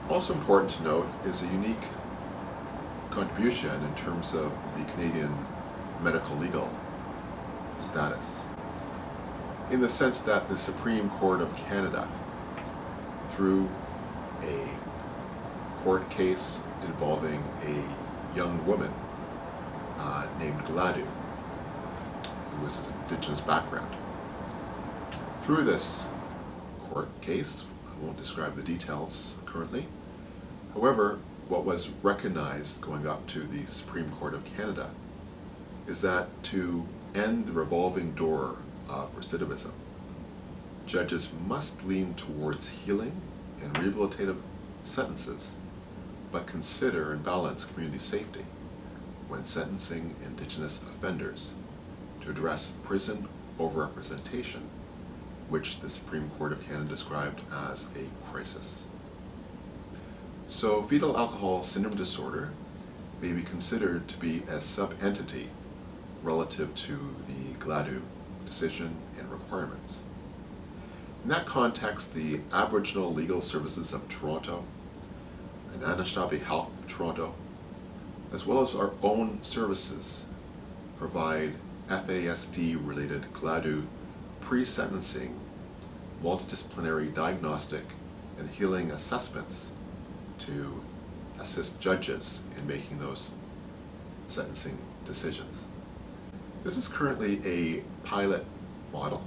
Also important to note is a unique contribution in terms of the Canadian medical legal status, in the sense that the Supreme Court of Canada, through a court case involving a young woman named Gladu, who was of Indigenous background, through this court case, I won't describe the details currently, however, what was recognized going up to the Supreme Court of Canada is that to end the revolving door of recidivism, judges must lean towards healing and rehabilitative sentences, but consider and balance community safety when sentencing Indigenous offenders to address prison overrepresentation, which the Supreme Court of Canada described as a crisis. So fetal alcohol syndrome disorder may be considered to be a sub-entity relative to the Gladu decision and requirements. In that context, the Aboriginal Legal Services of Toronto and Anishinaabe Health of Toronto, as well as our own services, provide FASD-related Gladu pre-sentencing, multidisciplinary diagnostic, and healing assessments to assist judges in making those sentencing decisions. This is currently a pilot model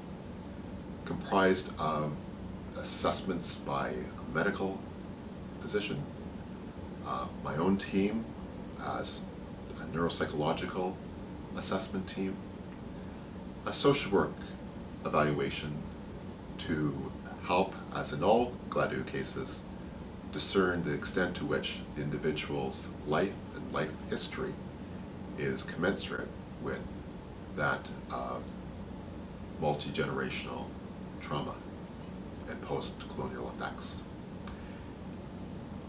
comprised of assessments by a medical physician, my own team as a neuropsychological assessment team, a social work evaluation to help, as in all Gladu cases, discern the extent to which the individual's life and life history is commensurate with that of multi-generational trauma and post-colonial effects.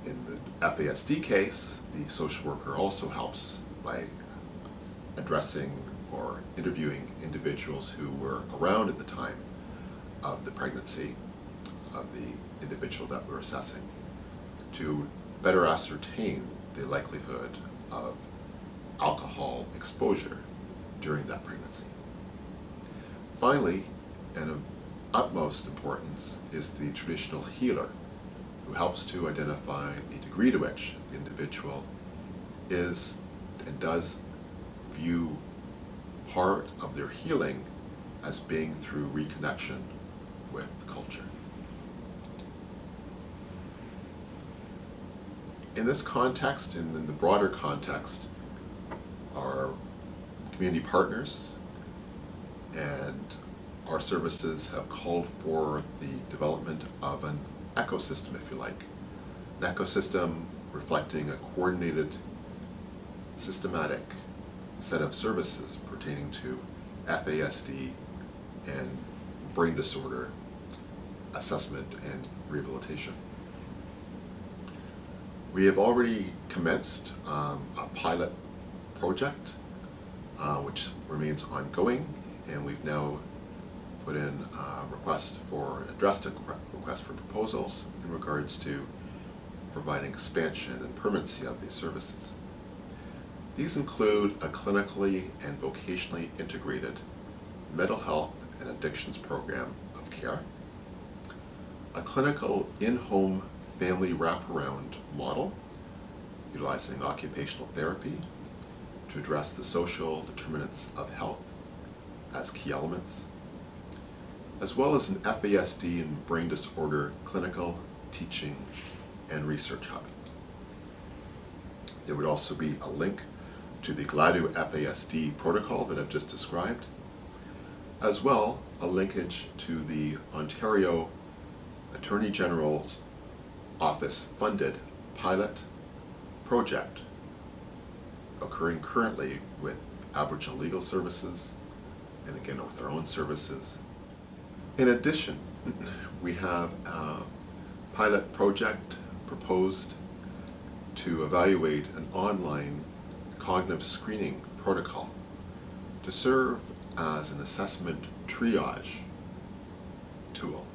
In the FASD case, the social worker also helps by addressing or interviewing individuals who were around at the time of the pregnancy of the individual that we're assessing to better ascertain the likelihood of alcohol exposure during that pregnancy. Finally, and of utmost importance, is the traditional healer, who helps to identify the degree to which the individual is and does view part of their healing as being through reconnection with culture. In this context, and in the broader context, our community partners and our services have called for the development of an ecosystem, if you like. An ecosystem reflecting a coordinated, systematic set of services pertaining to FASD and brain disorder assessment and rehabilitation. We have already commenced a pilot project which remains ongoing, and we've now put in addressed a request for proposals in regards to providing expansion and permanency of these services. These include a clinically and vocationally integrated mental health and addictions program of care, a clinical in-home family wraparound model utilizing occupational therapy to address the social determinants of health as key elements, as well as an FASD and brain disorder clinical, teaching, and research hub. There would also be a link to the Gladu FASD protocol that I've just described, as well a linkage to the Ontario Attorney General's Office funded pilot project occurring currently with Aboriginal Legal Services and again with our own services. In addition, we have a pilot project proposed to evaluate an online cognitive screening protocol to serve as an assessment triage tool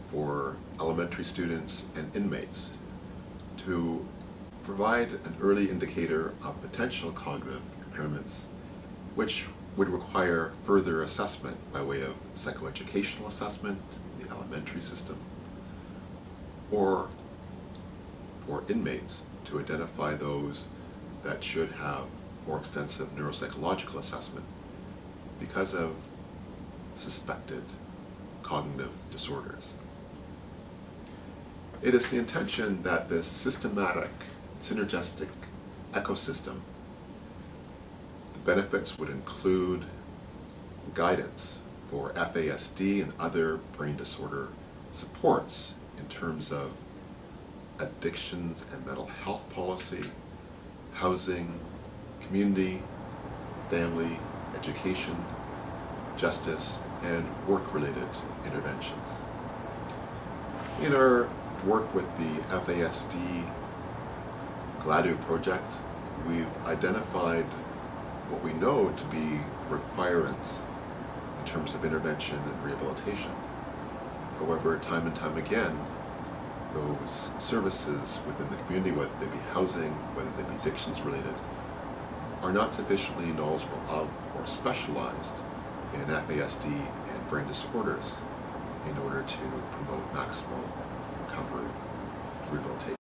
for elementary students and inmates to provide an early indicator of potential cognitive impairments, which would require further assessment by way of psychoeducational assessment, the elementary system, or for inmates to identify those that should have more extensive neuropsychological assessment because of suspected cognitive disorders. It is the intention that this systematic, synergistic ecosystem, the benefits would include guidance for FASD and other brain disorder supports in terms of addictions and mental health policy, housing, community, family, education, justice, and work-related interventions. In our work with the FASD GLADU project, we've identified what we know to be requirements in terms of intervention and rehabilitation. However, time and time again, those services within the community, whether they be housing, whether they be addictions related, are not sufficiently knowledgeable of or specialized in FASD and brain disorders in order to promote maximal recovery, rehabilitation.